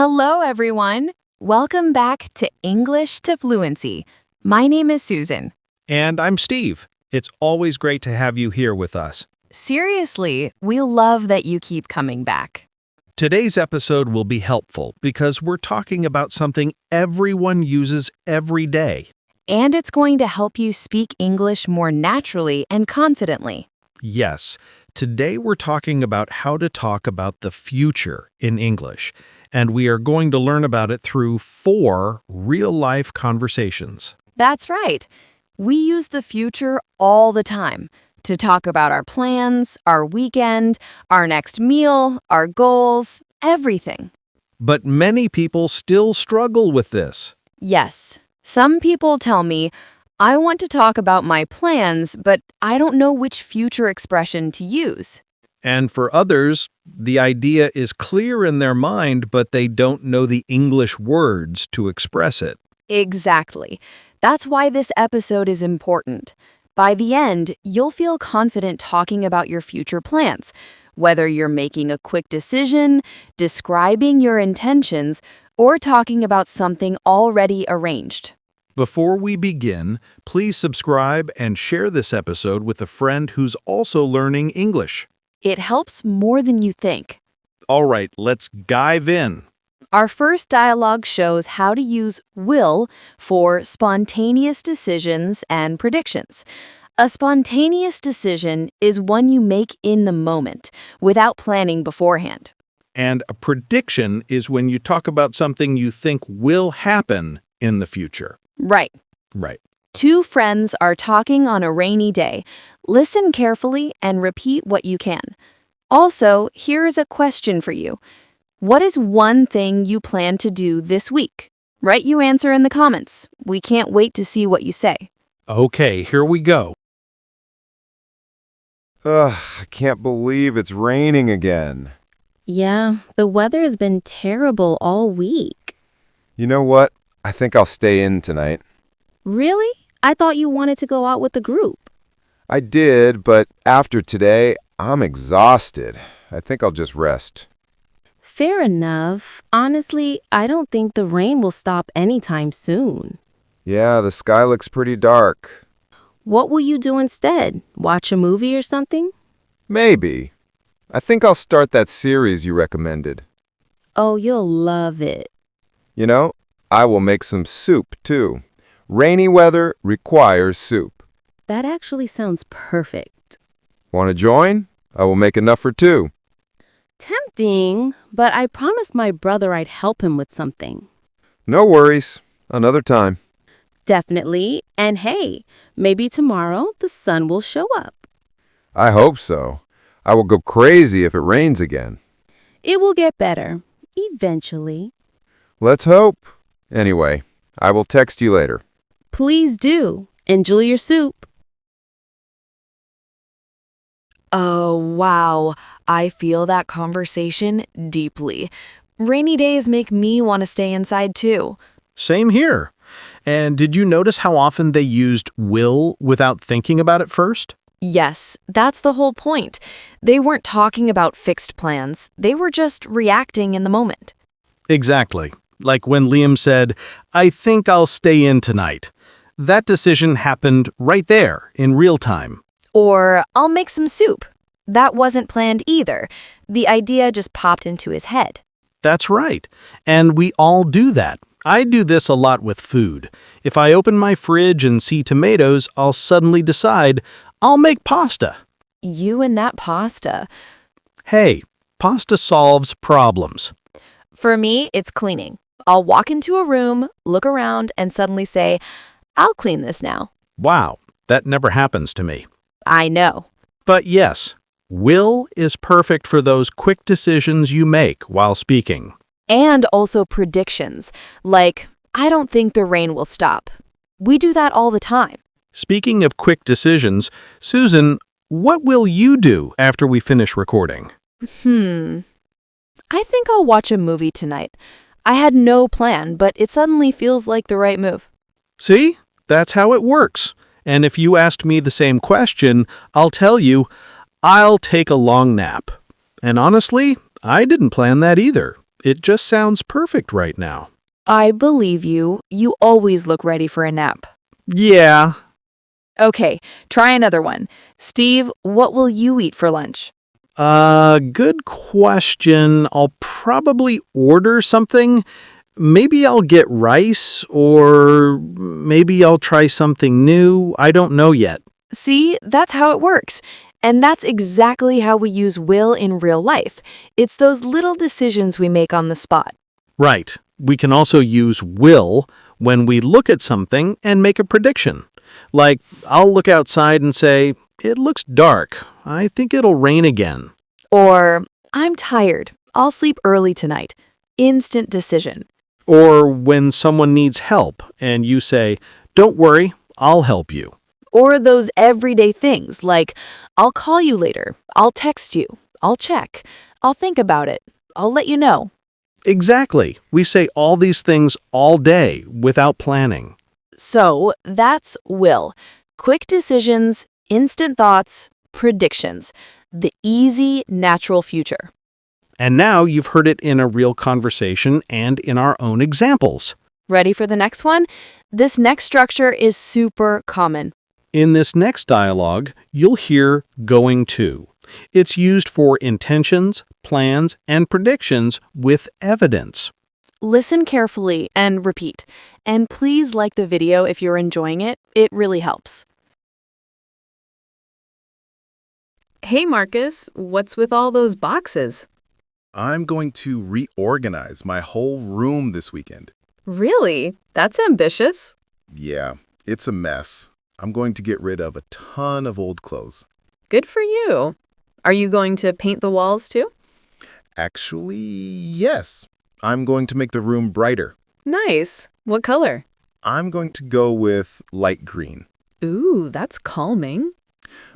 Hello, everyone. Welcome back to English to Fluency. My name is Susan. And I'm Steve. It's always great to have you here with us. Seriously, we love that you keep coming back. Today's episode will be helpful because we're talking about something everyone uses every day. And it's going to help you speak English more naturally and confidently. Yes, today we're talking about how to talk about the future in English. And we are going to learn about it through 4 real-life conversations. That's right. We use the future all the time to talk about our plans, our weekend, our next meal, our goals, everything. But many people still struggle with this. Yes, some people tell me, I want to talk about my plans, but I don't know which future expression to use. And for others, the idea is clear in their mind, but they don't know the English words to express it. Exactly. That's why this episode is important. By the end, you'll feel confident talking about your future plans, whether you're making a quick decision, describing your intentions, or talking about something already arranged. Before we begin, please subscribe and share this episode with a friend who's also learning English. It helps more than you think. All right, let's dive in. Our first dialogue shows how to use will for spontaneous decisions and predictions. A spontaneous decision is one you make in the moment, without planning beforehand. And a prediction is when you talk about something you think will happen in the future. Right. Right. 2 friends are talking on a rainy day. Listen carefully and repeat what you can. Also, here is a question for you. What is one thing you plan to do this week? Write your answer in the comments. We can't wait to see what you say. Okay, here we go. Ugh, I can't believe it's raining again. Yeah, the weather has been terrible all week. You know what? I think I'll stay in tonight. Really? I thought you wanted to go out with the group. I did, but after today, I'm exhausted. I think I'll just rest. Fair enough. Honestly, I don't think the rain will stop anytime soon. Yeah, the sky looks pretty dark. What will you do instead? Watch a movie or something? Maybe. I think I'll start that series you recommended. Oh, you'll love it. You know, I will make some soup, too. Rainy weather requires soup. That actually sounds perfect. Want to join? I will make enough for 2. Tempting, but I promised my brother I'd help him with something. No worries. Another time. Definitely. And hey, maybe tomorrow the sun will show up. I hope so. I will go crazy if it rains again. It will get better, eventually. Let's hope. Anyway, I will text you later. Please do. Enjoy your soup. Oh, wow. I feel that conversation deeply. Rainy days make me want to stay inside too. Same here. And did you notice how often they used will without thinking about it first? Yes, that's the whole point. They weren't talking about fixed plans. They were just reacting in the moment. Exactly. Like when Liam said, I think I'll stay in tonight. That decision happened right there in real time. Or, I'll make some soup. That wasn't planned either. The idea just popped into his head. That's right. And we all do that. I do this a lot with food. If I open my fridge and see tomatoes, I'll suddenly decide I'll make pasta. You and that pasta. Hey, pasta solves problems. For me, it's cleaning. I'll walk into a room, look around, and suddenly say, I'll clean this now. Wow, that never happens to me. I know. But yes, will is perfect for those quick decisions you make while speaking. And also predictions, like, I don't think the rain will stop. We do that all the time. Speaking of quick decisions, Susan, what will you do after we finish recording? I think I'll watch a movie tonight. I had no plan, but it suddenly feels like the right move. See? That's how it works. And if you asked me the same question, I'll tell you, I'll take a long nap. And honestly, I didn't plan that either. It just sounds perfect right now. I believe you. You always look ready for a nap. Yeah. Okay, try another one. Steve, what will you eat for lunch? Good question. I'll probably order something. Maybe I'll get rice, or maybe I'll try something new. I don't know yet. See, that's how it works. And that's exactly how we use will in real life. It's those little decisions we make on the spot. Right. We can also use will when we look at something and make a prediction. Like, I'll look outside and say, it looks dark. I think it'll rain again. Or, I'm tired. I'll sleep early tonight. Instant decision. Or when someone needs help and you say, don't worry, I'll help you. Or those everyday things like, I'll call you later. I'll text you. I'll check. I'll think about it. I'll let you know. Exactly. We say all these things all day without planning. So that's will. Quick decisions, instant thoughts, predictions. The easy, natural future. And now you've heard it in a real conversation and in our own examples. Ready for the next one? This next structure is super common. In this next dialogue, you'll hear going to. It's used for intentions, plans, and predictions with evidence. Listen carefully and repeat. And please like the video if you're enjoying it. It really helps. Hey, Marcus, what's with all those boxes? I'm going to reorganize my whole room this weekend. Really? That's ambitious. Yeah, it's a mess. I'm going to get rid of a ton of old clothes. Good for you. Are you going to paint the walls too? Actually, yes. I'm going to make the room brighter. Nice. What color? I'm going to go with light green. Ooh, that's calming.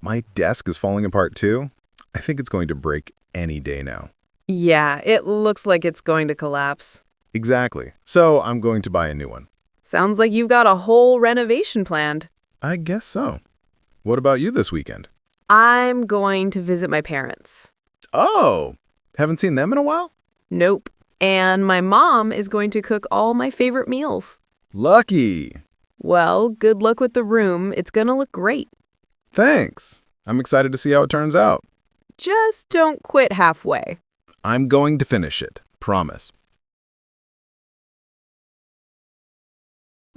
My desk is falling apart too. I think it's going to break any day now. Yeah, it looks like it's going to collapse. Exactly. So I'm going to buy a new one. Sounds like you've got a whole renovation planned. I guess so. What about you this weekend? I'm going to visit my parents. Oh, haven't seen them in a while? Nope. And my mom is going to cook all my favorite meals. Lucky. Well, good luck with the room. It's gonna look great. Thanks. I'm excited to see how it turns out. Just don't quit halfway. I'm going to finish it. Promise.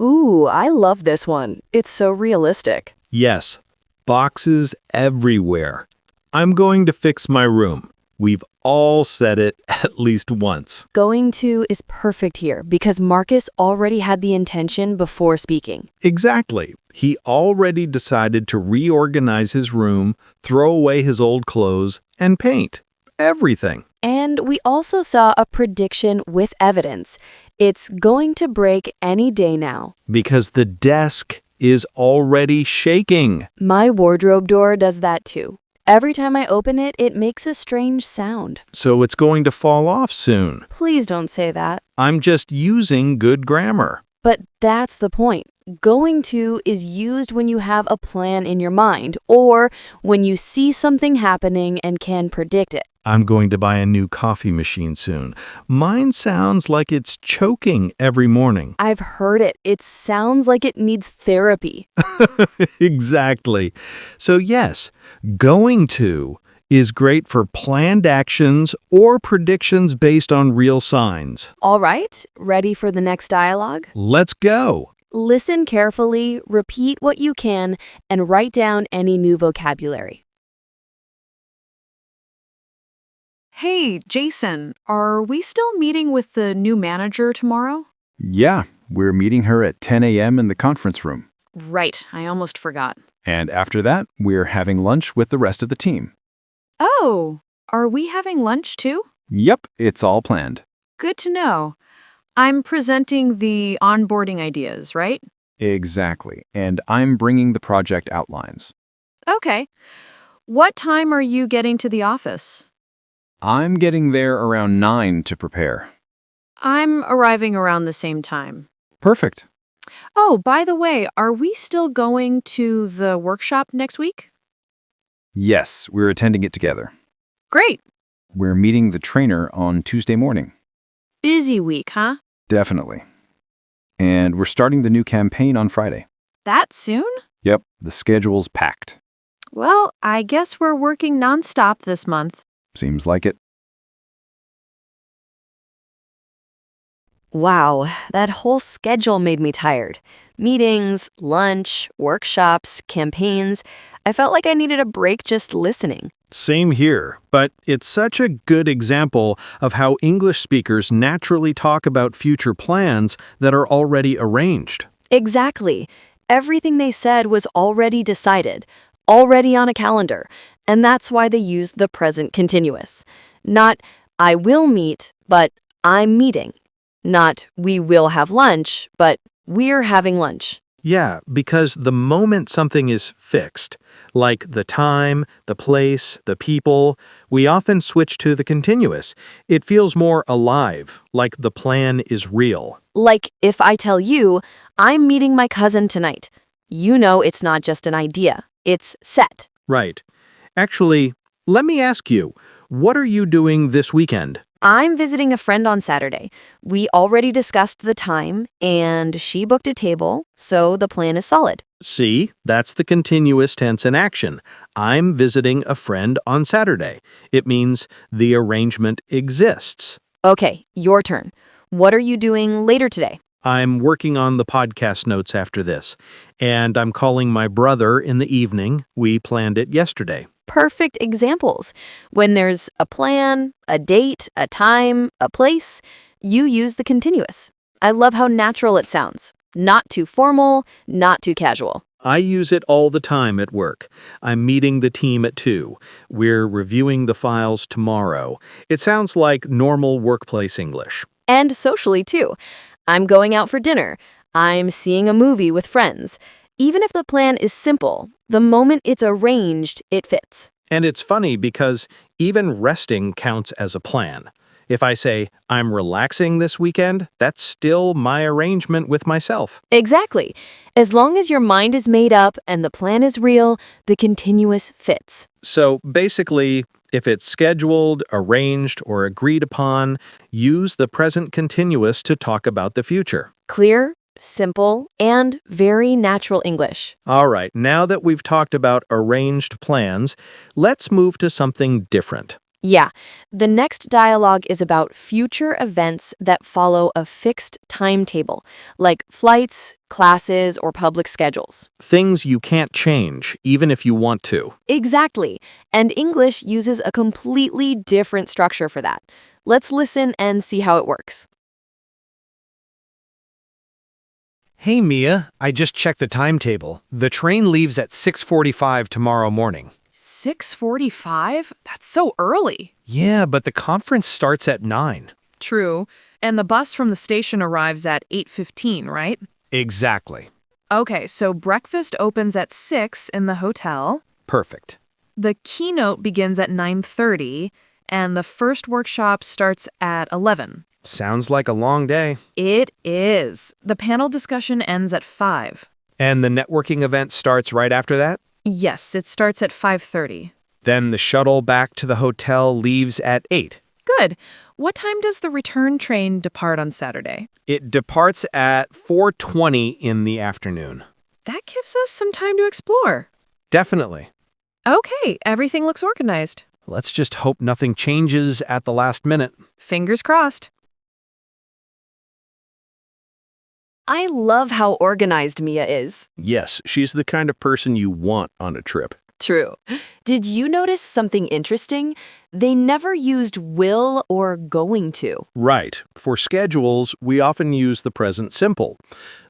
Ooh, I love this one. It's so realistic. Yes, boxes everywhere. I'm going to fix my room. We've all said it at least once. Going to is perfect here because Marcus already had the intention before speaking. Exactly. He already decided to reorganize his room, throw away his old clothes, and paint. Everything. And we also saw a prediction with evidence. It's going to break any day now. Because the desk is already shaking. My wardrobe door does that too. Every time I open it, it makes a strange sound. So it's going to fall off soon. Please don't say that. I'm just using good grammar. But that's the point. Going to is used when you have a plan in your mind or when you see something happening and can predict it. I'm going to buy a new coffee machine soon. Mine sounds like it's choking every morning. I've heard it. It sounds like it needs therapy. Exactly. So yes, going to is great for planned actions or predictions based on real signs. All right, ready for the next dialogue? Let's go. Listen carefully, repeat what you can, and write down any new vocabulary. Hey, Jason, are we still meeting with the new manager tomorrow? Yeah, we're meeting her at 10 a.m. in the conference room. Right, I almost forgot. And after that, we're having lunch with the rest of the team. Oh, are we having lunch too? Yep, it's all planned. Good to know. I'm presenting the onboarding ideas, right? Exactly. And I'm bringing the project outlines. Okay. What time are you getting to the office? I'm getting there around 9 to prepare. I'm arriving around the same time. Perfect. Oh, by the way, are we still going to the workshop next week? Yes, we're attending it together. Great. We're meeting the trainer on Tuesday morning. Busy week, huh? Definitely. And we're starting the new campaign on Friday. That soon? Yep, the schedule's packed. Well, I guess we're working nonstop this month. Seems like it. Wow, that whole schedule made me tired. Meetings, lunch, workshops, campaigns. I felt like I needed a break just listening. Same here, but it's such a good example of how English speakers naturally talk about future plans that are already arranged. Exactly. Everything they said was already decided, already on a calendar, and that's why they used the present continuous. Not, I will meet, but I'm meeting. Not, we will have lunch, but we're having lunch. Yeah, because the moment something is fixed, like the time, the place, the people, we often switch to the continuous. It feels more alive, like the plan is real. Like if I tell you, I'm meeting my cousin tonight, you know it's not just an idea, it's set. Right. Actually, let me ask you, what are you doing this weekend? I'm visiting a friend on Saturday. We already discussed the time, and she booked a table, so the plan is solid. See, that's the continuous tense in action. I'm visiting a friend on Saturday. It means the arrangement exists. Okay, your turn. What are you doing later today? I'm working on the podcast notes after this, and I'm calling my brother in the evening. We planned it yesterday. Perfect examples. When there's a plan, a date, a time, a place, you use the continuous. I love how natural it sounds. Not too formal, not too casual. I use it all the time at work. I'm meeting the team at 2. We're reviewing the files tomorrow. It sounds like normal workplace English. And socially, too. I'm going out for dinner. I'm seeing a movie with friends. Even if the plan is simple, the moment it's arranged, it fits. And it's funny because even resting counts as a plan. If I say, I'm relaxing this weekend, that's still my arrangement with myself. Exactly. As long as your mind is made up and the plan is real, the continuous fits. So basically, if it's scheduled, arranged, or agreed upon, use the present continuous to talk about the future. Clear, simple, and very natural English. All right, now that we've talked about arranged plans, let's move to something different. Yeah, the next dialogue is about future events that follow a fixed timetable, like flights, classes, or public schedules. Things you can't change, even if you want to. Exactly, and English uses a completely different structure for that. Let's listen and see how it works. Hey Mia, I just checked the timetable. The train leaves at 6:45 tomorrow morning. 6:45? That's so early. Yeah, but the conference starts at 9. True. And the bus from the station arrives at 8:15, right? Exactly. Okay, so breakfast opens at 6 in the hotel. Perfect. The keynote begins at 9:30, and the first workshop starts at 11. Sounds like a long day. It is. The panel discussion ends at 5. And the networking event starts right after that? Yes, it starts at 5:30. Then the shuttle back to the hotel leaves at 8. Good. What time does the return train depart on Saturday? It departs at 4:20 in the afternoon. That gives us some time to explore. Definitely. Okay, everything looks organized. Let's just hope nothing changes at the last minute. Fingers crossed. I love how organized Mia is. Yes, she's the kind of person you want on a trip. True. Did you notice something interesting? They never used will or going to. Right. For schedules, we often use the present simple.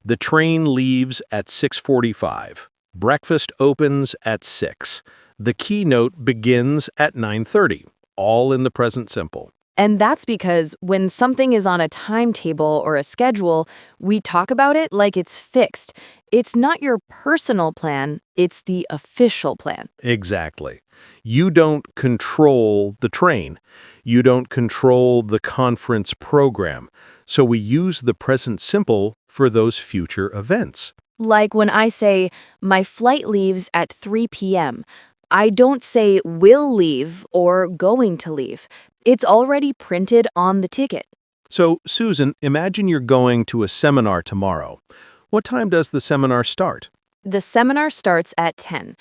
The train leaves at 6:45. Breakfast opens at 6. The keynote begins at 9:30. All in the present simple. And that's because when something is on a timetable or a schedule, we talk about it like it's fixed. It's not your personal plan, it's the official plan. Exactly. You don't control the train. You don't control the conference program. So we use the present simple for those future events. Like when I say, my flight leaves at 3 p.m., I don't say will leave or going to leave. It's already printed on the ticket. So, Susan, imagine you're going to a seminar tomorrow. What time does the seminar start? The seminar starts at 10.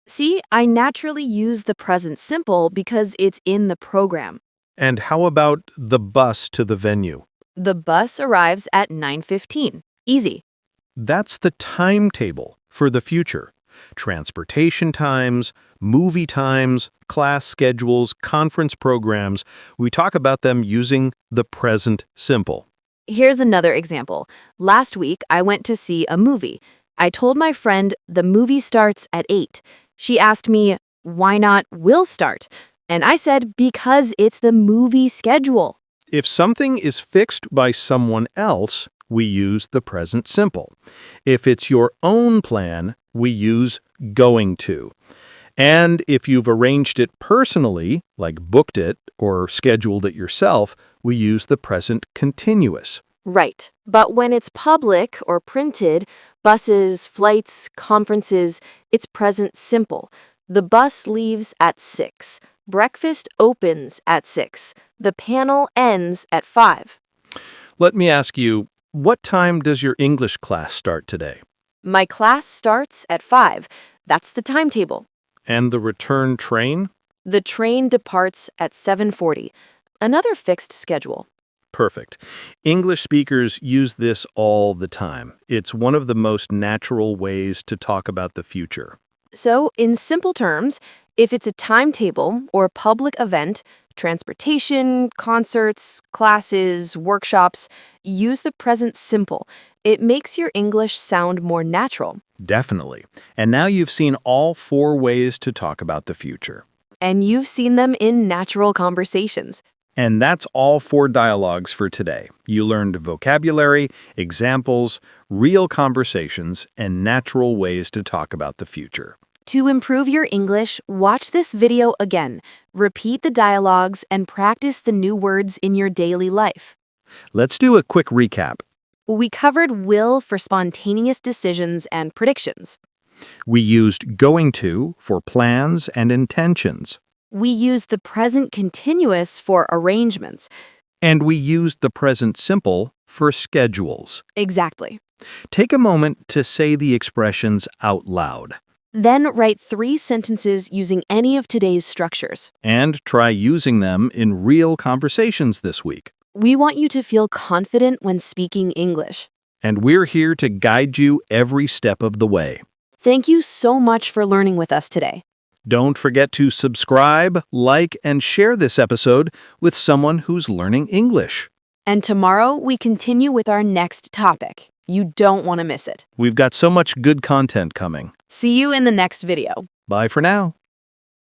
See, I naturally use the present simple because it's in the program. And how about the bus to the venue? The bus arrives at 9:15. Easy. That's the timetable for the future. Transportation times, movie times, class schedules, conference programs. We talk about them using the present simple. Here's another example. Last week, I went to see a movie. I told my friend the movie starts at 8. She asked me, why not will start? And I said, because it's the movie schedule. If something is fixed by someone else, we use the present simple. If it's your own plan, we use going to. And if you've arranged it personally, like booked it or scheduled it yourself, we use the present continuous. Right. But when it's public or printed, buses, flights, conferences, it's present simple. The bus leaves at 6. Breakfast opens at 6. The panel ends at 5. Let me ask you, what time does your English class start today? My class starts at 5. That's the timetable. And the return train? The train departs at 7:40. Another fixed schedule. Perfect. English speakers use this all the time. It's one of the most natural ways to talk about the future. So, in simple terms, if it's a timetable or public event, transportation, concerts, classes, workshops, use the present simple. It makes your English sound more natural. Definitely. And now you've seen all 4 ways to talk about the future. And you've seen them in natural conversations. And that's all 4 dialogues for today. You learned vocabulary, examples, real conversations, and natural ways to talk about the future. To improve your English, watch this video again. Repeat the dialogues and practice the new words in your daily life. Let's do a quick recap. We covered will for spontaneous decisions and predictions. We used going to for plans and intentions. We used the present continuous for arrangements. And we used the present simple for schedules. Exactly. Take a moment to say the expressions out loud. Then write 3 sentences using any of today's structures. And try using them in real conversations this week. We want you to feel confident when speaking English. And we're here to guide you every step of the way. Thank you so much for learning with us today. Don't forget to subscribe, like, and share this episode with someone who's learning English. And tomorrow, we continue with our next topic. You don't want to miss it. We've got so much good content coming. See you in the next video. Bye for now.